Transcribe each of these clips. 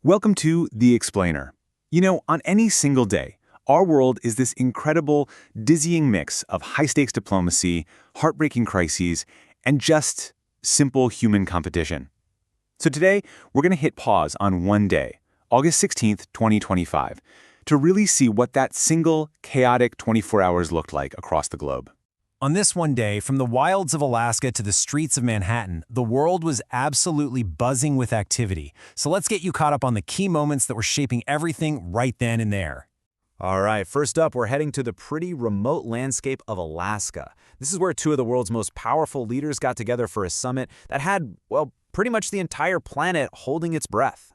Welcome to The Explainer. On any single day, our world is this incredible, dizzying mix of high-stakes diplomacy, heartbreaking crises, and just simple human competition. So today, we're going to hit pause on one day, August 16th, 2025, to really see what that single, chaotic 24 hours looked like across the globe. On this one day, from the wilds of Alaska to the streets of Manhattan, the world was absolutely buzzing with activity. So let's get you caught up on the key moments that were shaping everything right then and there. All right, first up, we're heading to the pretty remote landscape of Alaska. This is where two of the world's most powerful leaders got together for a summit that had, well, pretty much the entire planet holding its breath.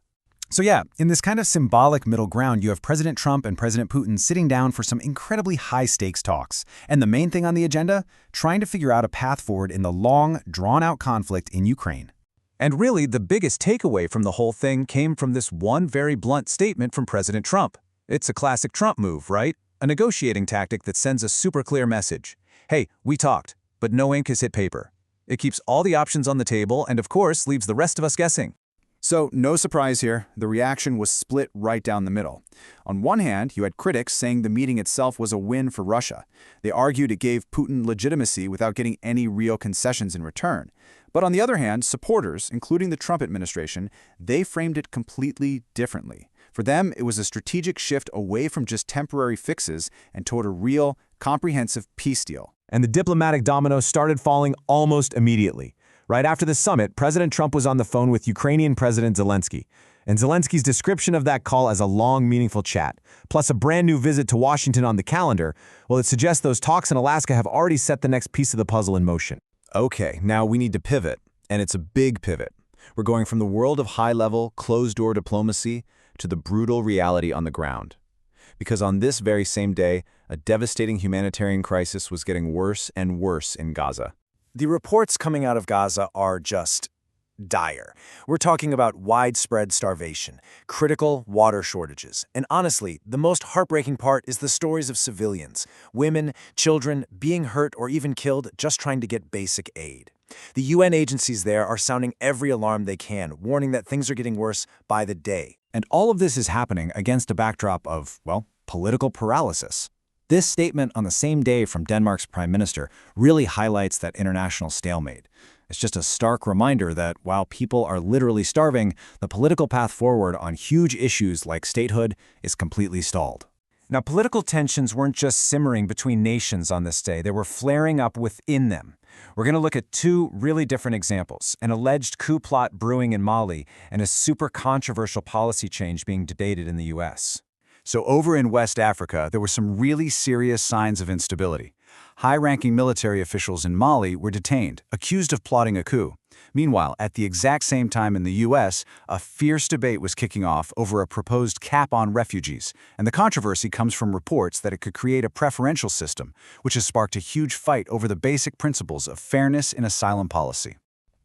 So yeah, in this kind of symbolic middle ground, you have President Trump and President Putin sitting down for some incredibly high-stakes talks. And the main thing on the agenda? Trying to figure out a path forward in the long, drawn-out conflict in Ukraine. And really, the biggest takeaway from the whole thing came from this one very blunt statement from President Trump. It's a classic Trump move, right? A negotiating tactic that sends a super clear message. Hey, we talked, but no ink has hit paper. It keeps all the options on the table and, of course, leaves the rest of us guessing. So, no surprise here, the reaction was split right down the middle. On one hand, you had critics saying the meeting itself was a win for Russia. They argued it gave Putin legitimacy without getting any real concessions in return. But on the other hand, supporters, including the Trump administration, they framed it completely differently. For them, it was a strategic shift away from just temporary fixes and toward a real, comprehensive peace deal. And the diplomatic dominoes started falling almost immediately. Right after the summit, President Trump was on the phone with Ukrainian President Zelensky. And Zelensky's description of that call as a long, meaningful chat, plus a brand new visit to Washington on the calendar, well, it suggests those talks in Alaska have already set the next piece of the puzzle in motion. Okay, now we need to pivot, and it's a big pivot. We're going from the world of high-level, closed-door diplomacy to the brutal reality on the ground. Because on this very same day, a devastating humanitarian crisis was getting worse and worse in Gaza. The reports coming out of Gaza are just dire. We're talking about widespread starvation, critical water shortages, and honestly, the most heartbreaking part is the stories of civilians, women, children being hurt or even killed just trying to get basic aid. The UN agencies there are sounding every alarm they can, warning that things are getting worse by the day. And all of this is happening against a backdrop of, well, political paralysis. This statement on the same day from Denmark's prime minister really highlights that international stalemate. It's just a stark reminder that while people are literally starving, the political path forward on huge issues like statehood is completely stalled. Now, political tensions weren't just simmering between nations on this day, they were flaring up within them. We're going to look at two really different examples, an alleged coup plot brewing in Mali and a super controversial policy change being debated in the US. So over in West Africa, there were some really serious signs of instability. High-ranking military officials in Mali were detained, accused of plotting a coup. Meanwhile, at the exact same time in the US, a fierce debate was kicking off over a proposed cap on refugees, and the controversy comes from reports that it could create a preferential system, which has sparked a huge fight over the basic principles of fairness in asylum policy.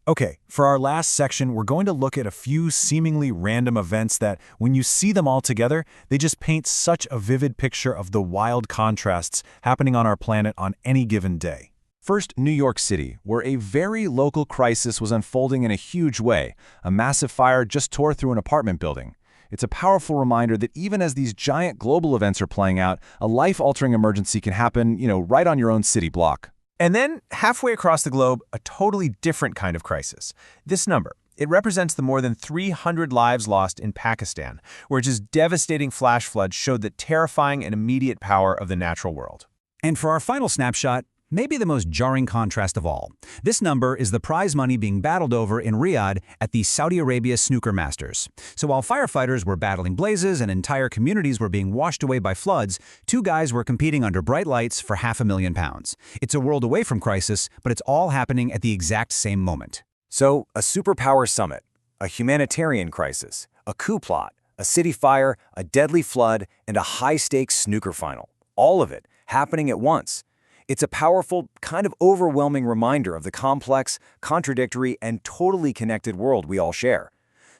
Okay, for our last section, we're going to look at a few seemingly random events that, when you see them all together, they just paint such a vivid picture of the wild contrasts happening on our planet on any given day. First, New York City, where a very local crisis was unfolding in a huge way. A massive fire just tore through an apartment building. It's a powerful reminder that even as these giant global events are playing out, a life-altering emergency can happen, right on your own city block. And then, halfway across the globe, a totally different kind of crisis. This number, it represents the more than 300 lives lost in Pakistan, where just devastating flash floods showed the terrifying and immediate power of the natural world. And for our final snapshot, maybe the most jarring contrast of all. This number is the prize money being battled over in Riyadh at the Saudi Arabia Snooker Masters. So while firefighters were battling blazes and entire communities were being washed away by floods, two guys were competing under bright lights for £500,000. It's a world away from crisis, but it's all happening at the exact same moment. So, a superpower summit, a humanitarian crisis, a coup plot, a city fire, a deadly flood, and a high-stakes snooker final. All of it happening at once. It's a powerful, kind of overwhelming reminder of the complex, contradictory, and totally connected world we all share.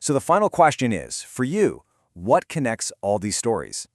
So the final question is, for you, what connects all these stories?